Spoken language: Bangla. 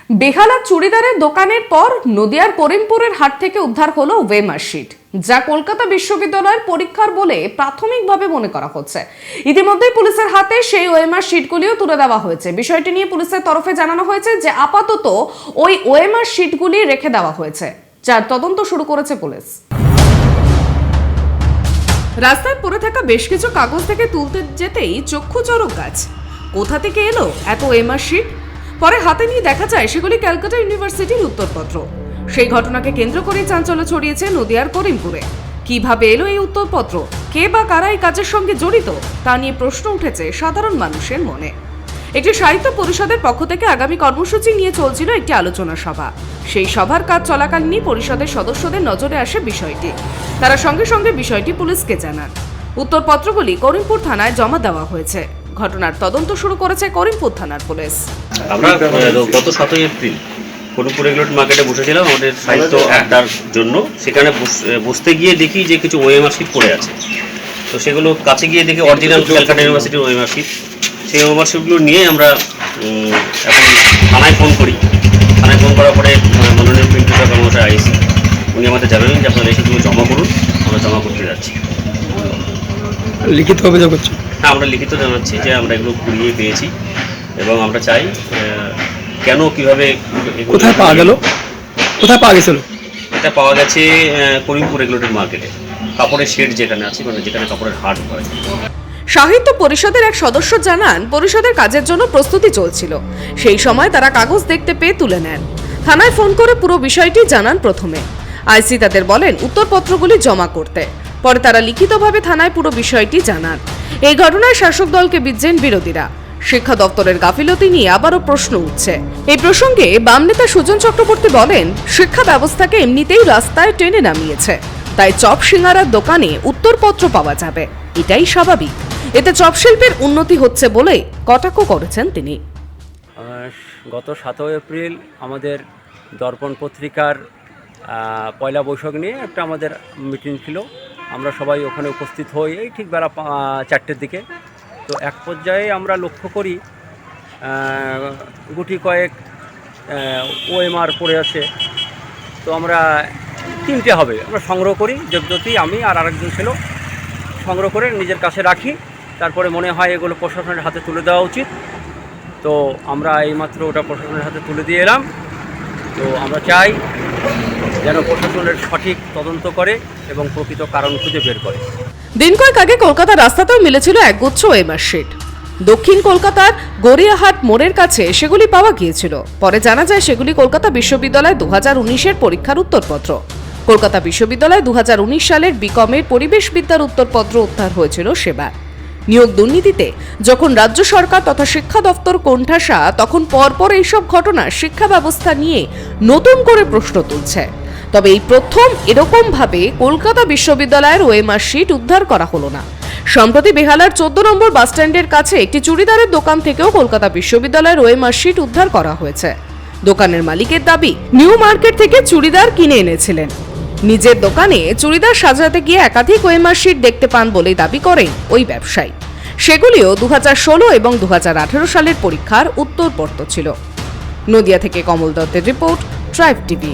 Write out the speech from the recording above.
বেহালা চুড়িদারের দোকানের পর নদিয়ার করিমপুরের হাট থেকে উদ্ধার হলো ওএমআর শিট, যা কলকাতা বিশ্ববিদ্যালয়ের পরীক্ষার বলে প্রাথমিকভাবে মনে করা হচ্ছে। ইতিমধ্যেই পুলিশের হাতে সেই ওএমআর শিটগুলিও তুলে দেওয়া হয়েছে। বিষয়টি নিয়ে পুলিশের তরফে জানানো হয়েছে যে আপাতত ওই ওএমআর শিটগুলি রেখে দেওয়া হয়েছে, যার তদন্ত শুরু করেছে পুলিশ। রাস্তায় পড়ে থাকা বেশ কিছু কাগজ থেকে তুলতে যেতেই চক্ষু চড়ক গাছ। কোথা থেকে এলো এত ওএমআর শিট? পরে হাতে নিয়ে দেখা যায় সেগুলি কলকাতা ইউনিভার্সিটির উত্তরপত্র। সেই ঘটনাকে কেন্দ্র করে চাঞ্চল্য ছড়িয়েছে নদিয়ার করিমপুরে। কিভাবে এলো এই উত্তরপত্র, কে বা কারা এই কাজের সঙ্গে জড়িত, তা নিয়ে প্রশ্ন উঠেছে সাধারণ মানুষের মনে। একটি সাহিত্য পরিষদের পক্ষ থেকে আগামী কর্মসূচি নিয়ে চলছিল একটি আলোচনা সভা। সেই সভার কাজ চলাকালীনই পরিষদের সদস্যদের নজরে আসে বিষয়টি। তারা সঙ্গে সঙ্গে বিষয়টি পুলিশকে জানান। উত্তরপত্রগুলি করিমপুর থানায় জমা দেওয়া হয়েছে। ঘটনার তদন্ত শুরু করেছে করিমপুর থানার পুলিশ। আমরা গত 7 এপ্রিল করিমপুর রেগুলেটর মার্কেটে বসেছিলাম আমাদের সাহিত্য আড্ডার জন্য। সেখানে বসতে গিয়ে দেখি যে কিছু ওএমআর শিট পড়ে আছে। তো সেগুলো কাছে গিয়ে দেখি অরিজিনাল কলকাতা ইউনিভার্সিটির ওএমআর শিট। সেই ওএমআর শিটগুলো নিয়ে আমরা এখন থানায় ফোন করি। থানায় ফোন করার পরে মাননীয় পিন্টু কর্মচারী আইসি উনি আমাদের জানালেন যে আপনারা এই শিটগুলো জমা করুন। আমরা জমা করতে যাচ্ছি। লিখিত অভিযোগ হচ্ছে? হ্যাঁ, আমরা লিখিত জানাচ্ছি যে আমরা এগুলো কুড়িয়ে পেয়েছি এবং আমরা চাই কেন কিভাবে কোথায় পাওয়া গেল, কোথায় পাওয়া গেছিল? এটা পাওয়া গেছে করিমপুর রেগুলেটর মার্কেটে, কাপড়ের শেড যেখানে আছে, মানে যেখানে কাপড়ের হাট হয়। সাহিত্য পরিষদের এক সদস্য জানান, পরিষদের কাজের জন্য প্রস্তুতি চলছিল। সেই সময় তারা কাগজ দেখতে পেয়ে তুলে নেন। থানায় ফোন করে পুরো বিষয়টি জানান প্রথমে। আইসি তাদের বলেন উত্তরপত্রগুলি জমা করতে। পরে তারা লিখিতভাবে থানায় পুরো বিষয়টি জানান। এই ঘটনায় শাসক দলকে বিঁধছেন বিরোধীরা। শিক্ষা দপ্তরের গাফিলতি নিয়ে আবারও প্রশ্ন উঠছে। এই প্রসঙ্গে বাম নেতা সুজন চক্রবর্তী বলেন, শিক্ষা ব্যবস্থাকে এমনিতেই রাস্তায় টেনে নামিয়েছে, তাই চপ সিঙ্গারার দোকানে উত্তরপত্র পাওয়া যাবে, এটাই স্বাভাবিক। এতে চপ শিল্পের উন্নতি হচ্ছে বলে কটাক্ষ করেছেন তিনি। গত 7 এপ্রিল আমাদের দর্পণ পত্রিকার পয়লা বৈশাখ নিয়ে একটা আমাদের মিটিং ছিল। আমরা সবাই ওখানে উপস্থিত হই এই ঠিক বেলা 4টের দিকে। তো এক পর্যায়ে আমরা লক্ষ্য করি গুটি কয়েক ওএমআর পড়ে আছে। তো আমরা 3টে হবে আমরা সংগ্রহ করি, দেবজ্যোতি, আমি আর আরেকজন ছিল। সংগ্রহ করে নিজের কাছে রাখি। তারপরে মনে হয় এগুলো প্রশাসনের হাতে তুলে দেওয়া উচিত। তো আমরা এইমাত্র ওটা প্রশাসনের হাতে তুলে দিয়ে এলাম। তো আমরা চাই যেন প্রশাসনের সঠিক তদন্ত করে এবং প্রকৃত কারণ খুঁজে বের করে। দিন কয়েক আগে কলকাতার রাস্তাতেও মিলেছিল একগুচ্ছ ওএমআর শিট। দক্ষিণ কলকাতার গড়িয়াহাট মোড়ের কাছে সেগুলি পাওয়া গিয়েছিল। পরে জানা যায় সেগুলি কলকাতা বিশ্ববিদ্যালয় 2019-এর পরীক্ষার উত্তরপত্র। কলকাতা বিশ্ববিদ্যালয় 2019 সালের বিকমের পরিবেশবিদ্যার উত্তরপত্র উদ্ধার হয়েছিল সেবার। নিয়োগ দুর্নীতিতে যখন রাজ্য সরকার তথা শিক্ষা দপ্তর কোণঠাসা, তখন পরপর এইসব ঘটনা শিক্ষা ব্যবস্থা নিয়ে নতুন করে প্রশ্ন তুলছে। তবে এই প্রথম এরকম ভাবে কলকাতা বিশ্ববিদ্যালয়ের ওএমআর শিট উদ্ধার করা হলো না। সম্প্রতি বেহালার 14 নম্বর বাসস্ট্যান্ডের কাছে একটি চুড়িদারের দোকান থেকেও কলকাতা বিশ্ববিদ্যালয়ের ওএমআর শিট উদ্ধার করা হয়েছে। দোকানের মালিকের দাবি, নিউ মার্কেট থেকে চুড়িদার কিনে এনেছিলেন। নিজের দোকানে চুড়িদার সাজাতে গিয়ে একাধিক ওএমআর শিট দেখতে পান বলেই দাবি করেন ওই ব্যবসায়ী। সেগুলিও 2016 এবং 2018 সালের পরীক্ষার উত্তরপত্র ছিল। নদিয়া থেকে কমল দত্তের রিপোর্ট, ট্রাইব টিভি।